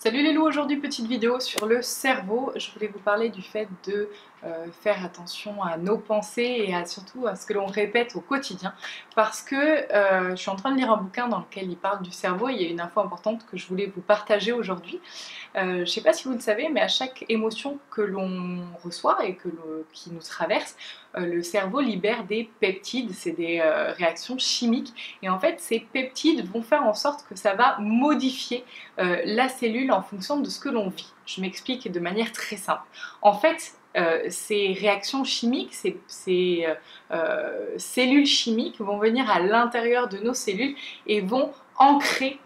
Salut les loups, aujourd'hui petite vidéo sur le cerveau. Je voulais vous parler du fait de faire attention à nos pensées et surtout à ce que l'on répète au quotidien parce que je suis en train de lire un bouquin dans lequel il parle du cerveau. Il y a une info importante que je voulais vous partager aujourd'hui. Je ne sais pas si vous le savez, mais à chaque émotion que l'on reçoit et qui nous traverse, le cerveau libère des peptides, c'est des réactions chimiques, et en fait ces peptides vont faire en sorte que ça va modifier la cellule en fonction de ce que l'on vit. Je m'explique de manière très simple. En fait, ces réactions chimiques, ces cellules chimiques vont venir à l'intérieur de nos cellules et vont ancrer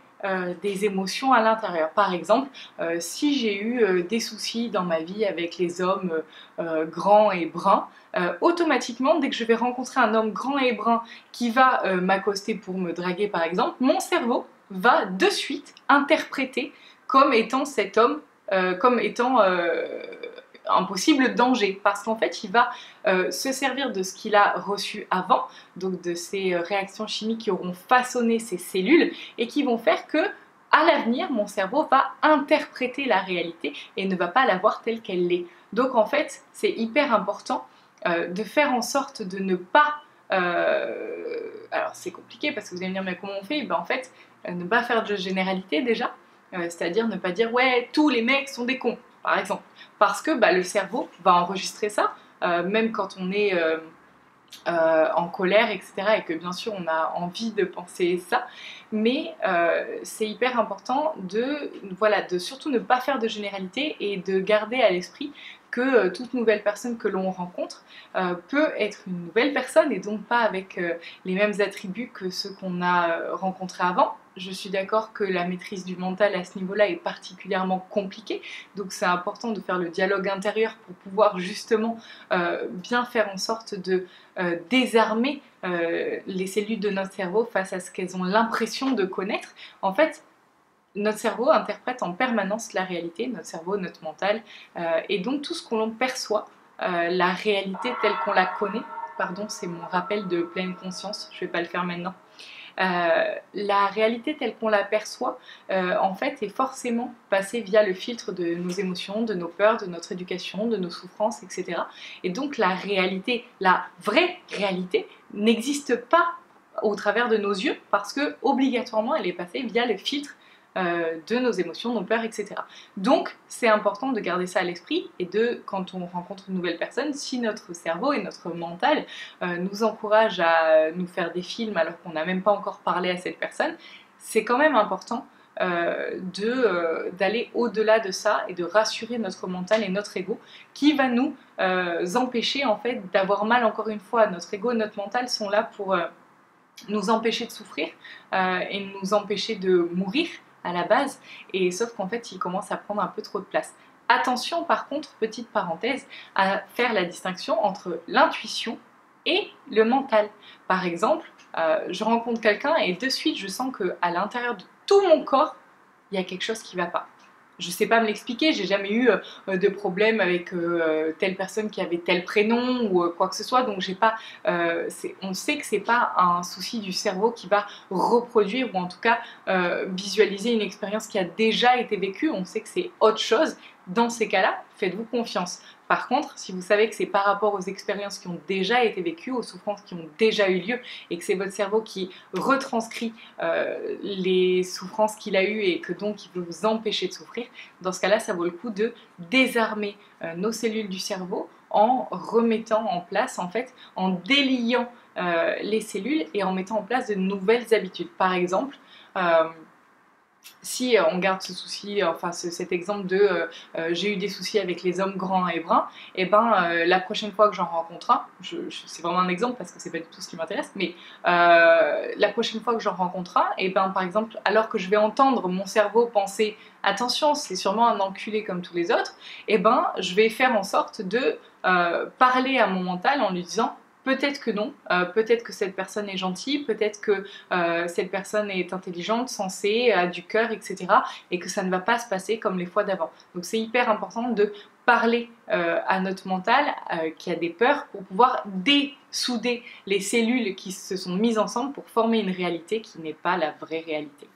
des émotions à l'intérieur. Par exemple, si j'ai eu des soucis dans ma vie avec les hommes grands et bruns, automatiquement, dès que je vais rencontrer un homme grand et brun qui va m'accoster pour me draguer par exemple, mon cerveau va de suite interpréter comme étant cet homme, comme étant un possible danger, parce qu'en fait il va se servir de ce qu'il a reçu avant, donc de ces réactions chimiques qui auront façonné ces cellules et qui vont faire que à l'avenir mon cerveau va interpréter la réalité et ne va pas la voir telle qu'elle l'est. Donc en fait c'est hyper important de faire en sorte de ne pas alors c'est compliqué parce que vous allez me dire mais comment on fait? Ben, en fait ne pas faire de généralité déjà, c'est-à-dire ne pas dire ouais tous les mecs sont des cons par exemple, parce que le cerveau va enregistrer ça, même quand on est en colère, etc. et que bien sûr on a envie de penser ça, mais c'est hyper important de surtout ne pas faire de généralité et de garder à l'esprit que toute nouvelle personne que l'on rencontre peut être une nouvelle personne et donc pas avec les mêmes attributs que ceux qu'on a rencontrés avant. Je suis d'accord que la maîtrise du mental à ce niveau-là est particulièrement compliquée, donc c'est important de faire le dialogue intérieur pour pouvoir justement bien faire en sorte de désarmer les cellules de notre cerveau face à ce qu'elles ont l'impression de connaître. En fait, notre cerveau interprète en permanence la réalité, notre cerveau, notre mental, et donc tout ce qu'on perçoit, la réalité telle qu'on la connaît, pardon, c'est mon rappel de pleine conscience, je ne vais pas le faire maintenant. La réalité telle qu'on la perçoit, en fait, est forcément passée via le filtre de nos émotions, de nos peurs, de notre éducation, de nos souffrances, etc. Et donc la réalité, la vraie réalité, n'existe pas au travers de nos yeux parce que obligatoirement elle est passée via le filtre de nos émotions, nos peurs, etc. Donc c'est important de garder ça à l'esprit et quand on rencontre une nouvelle personne, si notre cerveau et notre mental nous encouragent à nous faire des films alors qu'on n'a même pas encore parlé à cette personne, c'est quand même important d'aller au-delà de ça et de rassurer notre mental et notre ego qui va nous empêcher en fait d'avoir mal. Encore une fois, notre ego et notre mental sont là pour nous empêcher de souffrir et nous empêcher de mourir à la base, et sauf qu'en fait il commence à prendre un peu trop de place. Attention par contre, petite parenthèse, à faire la distinction entre l'intuition et le mental. Par exemple, je rencontre quelqu'un et de suite je sens qu'à l'intérieur de tout mon corps, il y a quelque chose qui ne va pas. Je ne sais pas me l'expliquer, j'ai jamais eu de problème avec telle personne qui avait tel prénom ou quoi que ce soit, donc j'ai pas, on sait que c'est pas un souci du cerveau qui va reproduire ou en tout cas visualiser une expérience qui a déjà été vécue, on sait que c'est autre chose. Dans ces cas-là, faites-vous confiance. Par contre, si vous savez que c'est par rapport aux expériences qui ont déjà été vécues, aux souffrances qui ont déjà eu lieu, et que c'est votre cerveau qui retranscrit les souffrances qu'il a eues et que donc il veut vous empêcher de souffrir, dans ce cas-là, ça vaut le coup de désarmer nos cellules du cerveau en remettant en place, en fait, en déliant les cellules et en mettant en place de nouvelles habitudes. Par exemple, si on garde ce souci, enfin cet exemple de j'ai eu des soucis avec les hommes grands et bruns, et la prochaine fois que j'en rencontre un, c'est vraiment un exemple parce que c'est pas du tout ce qui m'intéresse, mais la prochaine fois que j'en rencontre un, et par exemple, alors que je vais entendre mon cerveau penser attention, c'est sûrement un enculé comme tous les autres, je vais faire en sorte de parler à mon mental en lui disant peut-être que non, peut-être que cette personne est gentille, peut-être que cette personne est intelligente, sensée, a du cœur, etc. et que ça ne va pas se passer comme les fois d'avant. Donc c'est hyper important de parler à notre mental qui a des peurs pour pouvoir dessouder les cellules qui se sont mises ensemble pour former une réalité qui n'est pas la vraie réalité.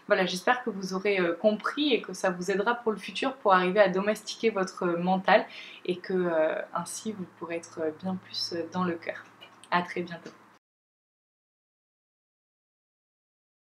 Voilà, j'espère que vous aurez compris et que ça vous aidera pour le futur pour arriver à domestiquer votre mental et que ainsi vous pourrez être bien plus dans le cœur. À très bientôt.